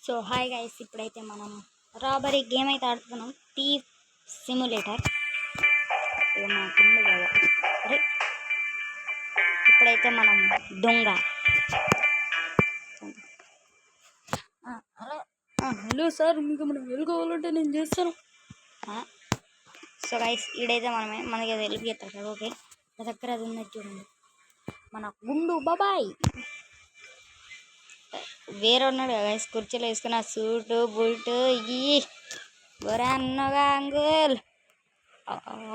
So hi guys, ఇప్పుడైతే మనం robbery game అయితే ఆడుతున్నాం. Thief simulator. అరే ఇప్పుడైతే మనం దొంగ. హలో సార్, మీకు మనం వెళ్ళుకోవాలంటే నేను చేస్తాను. సో గైస్, ఈడైతే మనకి వెలుగు చేస్తారు కదా. ఓకే, నా దగ్గర అది ఉన్నది చూడండి, మన గుండు బాబాయ్. వేరే ఉన్నాడు కదా గైస్, కుర్చీలో వేసుకున్న సూటు బూటు ఇవి బొరా అన్నగా అంకుల్.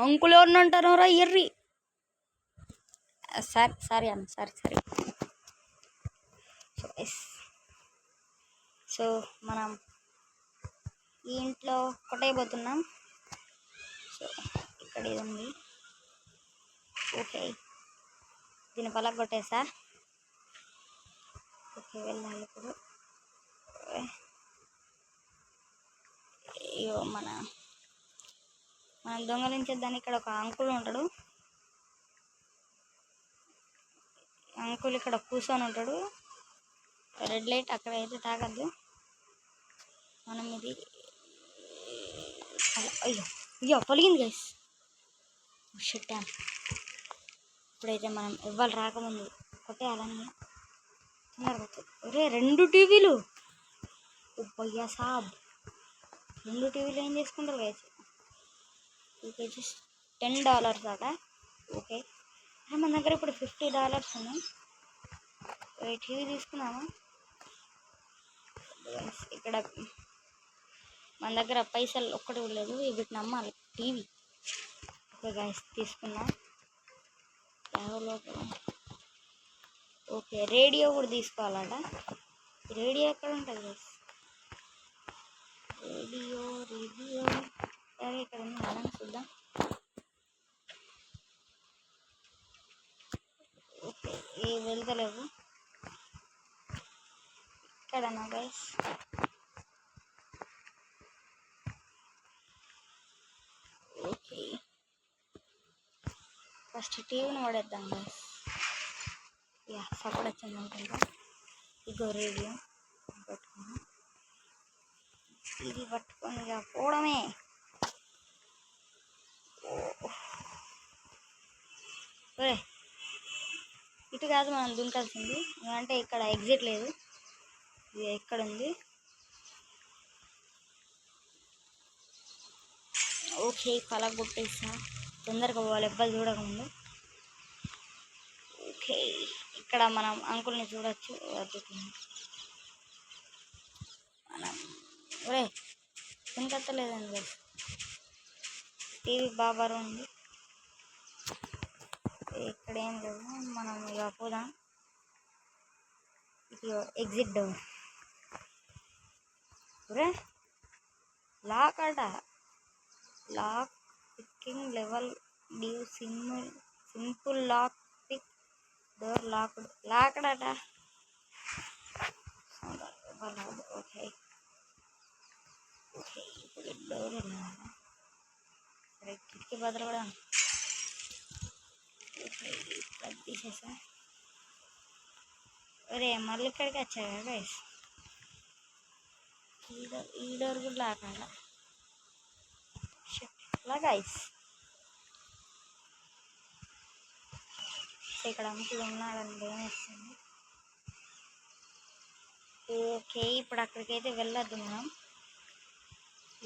అంకుల్ ఎవరిని అంటారు రా ఎర్రి. సారీ అన్న, సారీ. సో గైస్, సో మనం ఈ ఇంట్లో కొట్టైపోతున్నాం. సో ఇక్కడ ఇది ఉంది. ఓకే, దీన్ని పలక కొట్టేసా. ఓకే, వెళ్ళాలి ఇప్పుడు. అయ్యో, మనం దొంగలించేద్దాన్ని. ఇక్కడ ఒక అంకుల్ ఉంటాడు. అంకుల్ ఇక్కడ కూర్చొని ఉంటాడు. రెడ్ లైట్ అక్కడ అయితే తాగద్దు. మనం ఇది అయ్యో పలిగింది గైస్. షిట్. ఇప్పుడైతే మనం ఇవ్వాలి రాకముందు కొట్టేయాలని తొందరగా. ఒరే 2 టీవీలు, భయ్యా సాబ్, 2 టీవీలు ఏం చేసుకుంటారు గైస్? ఓకే, జస్ట్ $10 అట. ఓకే, మన దగ్గర ఇప్పుడు $50 ఉన్నాయి. టీవీ తీసుకున్నాము. ఇక్కడ మన దగ్గర పైసలు ఒక్కటి లేదు, వీటిని అమ్మాలి టీవీ. ఓకే గైస్, తీసుకున్నా. ఓకే, రేడియో కూడా తీసుకోవాలట. రేడియో ఎక్కడ ఉంటుంది గైస్? రేడియో సరే, ఇక్కడ ఉంది, మనం చూద్దాం. ఓకే, ఏ వెళ్తలేవు ఇక్కడనా గైస్? ఓకే, ఫస్ట్ టీవీని పడేద్దాం గైస్. సపోర్ట్ వచ్చింది అనుకుంటా. ఇగో రేడియో పట్టుకున్నా. ఇది పట్టుకొని ఇక పోవడమే. ఇటు కాదు మనం దుంకాల్సింది, అంటే ఇక్కడ ఎగ్జిట్ లేదు. ఇది ఎక్కడ ఉంది? ఓకే, పలగొట్టేసా. తొందరగా పోవాలి, ఎవ్వరు చూడకముందు. ఓకే, ఇక్కడ మనం అంకుల్ని చూడొచ్చు. మనం ఒరే దుంకత్తలేదండి. టీవీ బాబారు ఉంది. ఇక్కడ ఏం లేదు, మనం ఇక పోదాం. ఇది ఎగ్జిట్ డోర్. ఒరే లాక్ అట. Lock picking level due simple lock pick door locked అట. ఓకే, ఇప్పుడు డోర్ వెళ్ళాలి. సరే, కిటికీ బదులు కూడా తీసేసా. ఒరే మళ్ళీ ఇక్కడికి వచ్చా కదా గైస్. ఈ డోర్ కూడా లాకాల గైస్. ఇక్కడ అంకులు ఉన్నాడని భయం వేస్తుంది. ఓకే, ఇప్పుడు అక్కడికైతే వెళ్ళొద్దు మనం.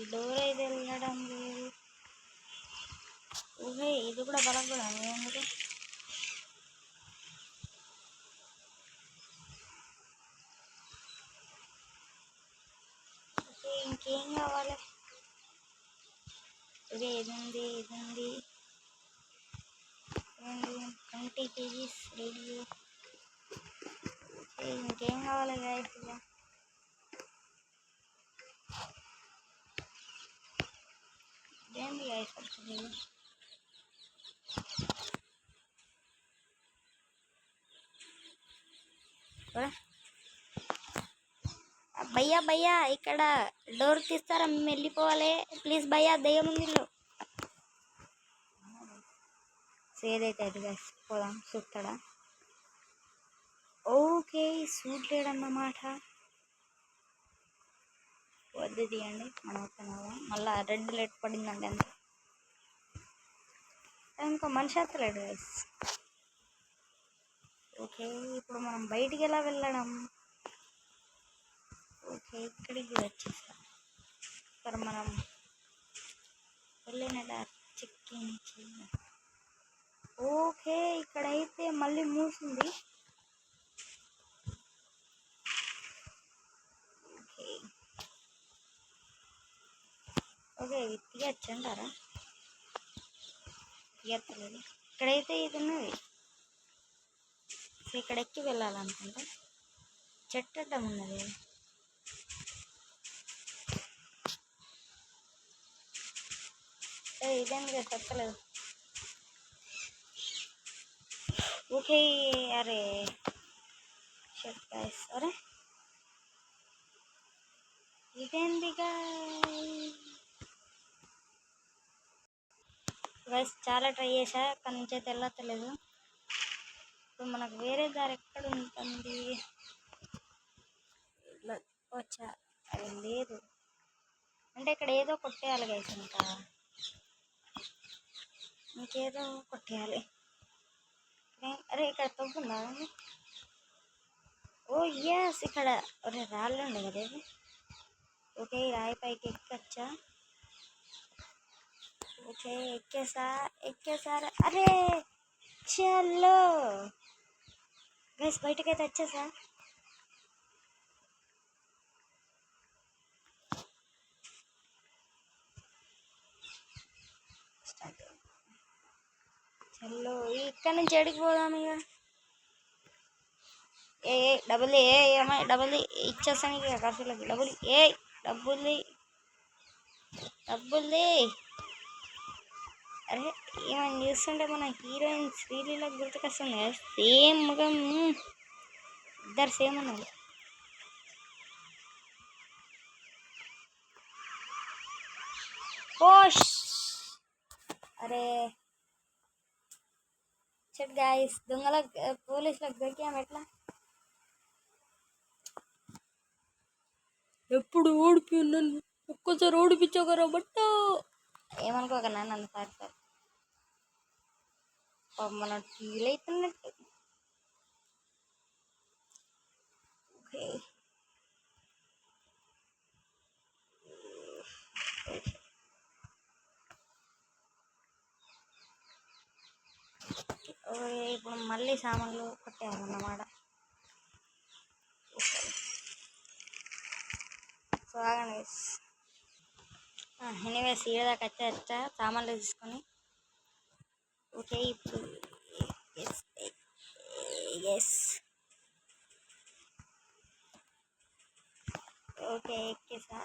ఈ డోర్ అయితే వెళ్ళడం లేదు. ఓకే, ఇది కూడా బలం కూడా ఎందుకు? ఓకే, ఇంకేం కావాలి? ఇది ఉంది 20 kgs రేడియో. ఇంకేం కావాలి గైస్? ఇదేంటి గైస్ వస్తుంది? భయ్యా ఇక్కడ డోర్ తీస్తారా? మేము వెళ్ళిపోవాలి ప్లీజ్ భయ్యా, దయ్యం ఉంది. ఏదైతే అది గైస్, పోదాం. చూస్తాడా? ఓకే, సూట్ లేడన్నమాట. పెద్ద తీయండి మనం వస్తున్నాము. మళ్ళీ రెడ్ లైట్ పడిందండి అంత ఇంకో మనిషి వస్తలేడు గైస్. ఓకే ఇప్పుడు మనం బయటికి ఎలా వెళ్ళడం? ఓకే ఇక్కడికి వచ్చేసాం. ఇక్కడ మనం వెళ్ళిన చెక్కింగ్ చేయాలి. ఓకే ఇక్కడైతే మళ్ళీ మూసింది. ఓకే ఓకే ఇది తీయచ్చు అంటారా? తీయట్లేదు. ఇక్కడైతే ఇది ఉన్నది. ఇక్కడ ఎక్కి వెళ్ళాలనుకుంటా. చెట్టు అడ్డం ఉన్నది. ఇదేందుకు చెప్పలేదు. ఓకే అరే షట్ గైస్, అరే ఇదేందిగా గైస్. చాలా ట్రై చేశా కానీ నుంచి అయితే వెళ్ళట్లేదు. ఇప్పుడు మనకు వేరే దారి ఎక్కడ ఉంటుంది? వచ్చా అది లేదు అంటే ఇక్కడ ఏదో కొట్టేయాలి గైస్. ఇంకేదో కొట్టేయాలి. అరే ఇక్కడ తగ్గుందా? ఓ ఎస్ ఇక్కడ ఒరే రాళ్ళు ఉండే కదా ఇది. ఓకే ఈ రాయి పైకి ఎక్కచ్చా? ఓకే ఎక్కేసారా? అరే చలో గైస్ బయటకైతే వచ్చేసా. చలో ఇక్కడ నుంచి ఎడికి పోదాం ఇక. ఏ డబ్బులు ఏమై డబ్బులు ఇచ్చేస్తాను ఇక ఖర్చులకి. డబ్బులు డబ్బులు అరే ఏమని చూస్తుంటే మన హీరోయిన్ శ్రీలీలకు గుర్తుకొస్తుంది కదా. సేమ్ ముఖం, ఇద్దరు సేమ్ ఉన్నారు. ఓష్ అరే చెట్ గాయస్, పోలీసులకు దొరికాము ఎట్లా? ఎప్పుడు ఓడిపోయినాను, ఒక్కసారి ఓడిపించగరా బట్ట. ఏమనుకోకనా నన్ను సార్ మన ఫీల్ అవుతున్నట్టు. ఓకే ఇప్పుడు మళ్ళీ సామాన్లు కొట్టేయాలన్నమాట. సో ఆగండి ఎనీవేస్ దాకా వచ్చా సామాన్లు తీసుకొని. ఓకే ఇప్పుడు ఎస్ ఓకే ఎక్కేసా.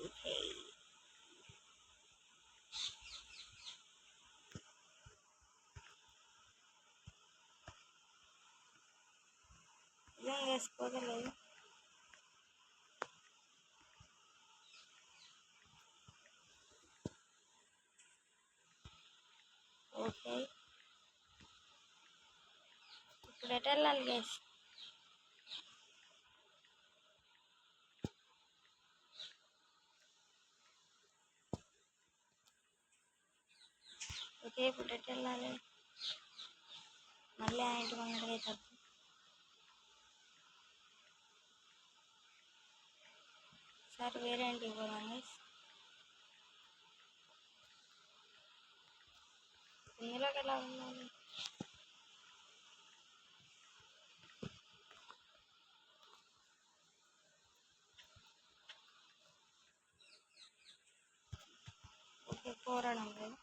ఓకే ఏం వేసుకోగలేదు. ఓకే ఇప్పుడు ఎటు వెళ్ళాలి గైస్? ఓకే ఇప్పుడు ఎటు వెళ్ళాలి? మళ్ళీ ఆ ఇంటి ముంగడికి అవుతుంది. సరే వేరే ఇంటికి పోదాం గైస్. ఇందులోకి ఎలా వెళ్ళాలి? ఓకే పోరాడం లేదు.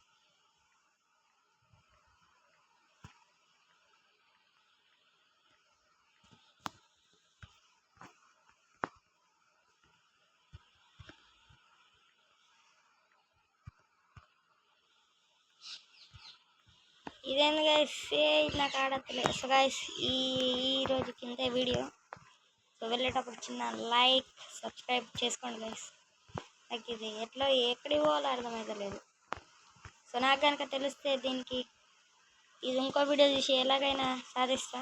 ఇదేంది గైస్ నాకు ఆడతలేదు. సో గైస్ ఈ రోజు కింద వీడియో. సో వెళ్ళేటప్పుడు చిన్న లైక్ సబ్స్క్రైబ్ చేసుకోండి గైస్. నాకు ఇది ఎక్కడికి పోవాలో అర్థమవుతలేదు. సో నాకు కనుక తెలిస్తే దీనికి ఇది ఇంకో వీడియో చూసి ఎలాగైనా సాధిస్తా.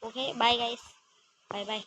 Okay bye guys, bye.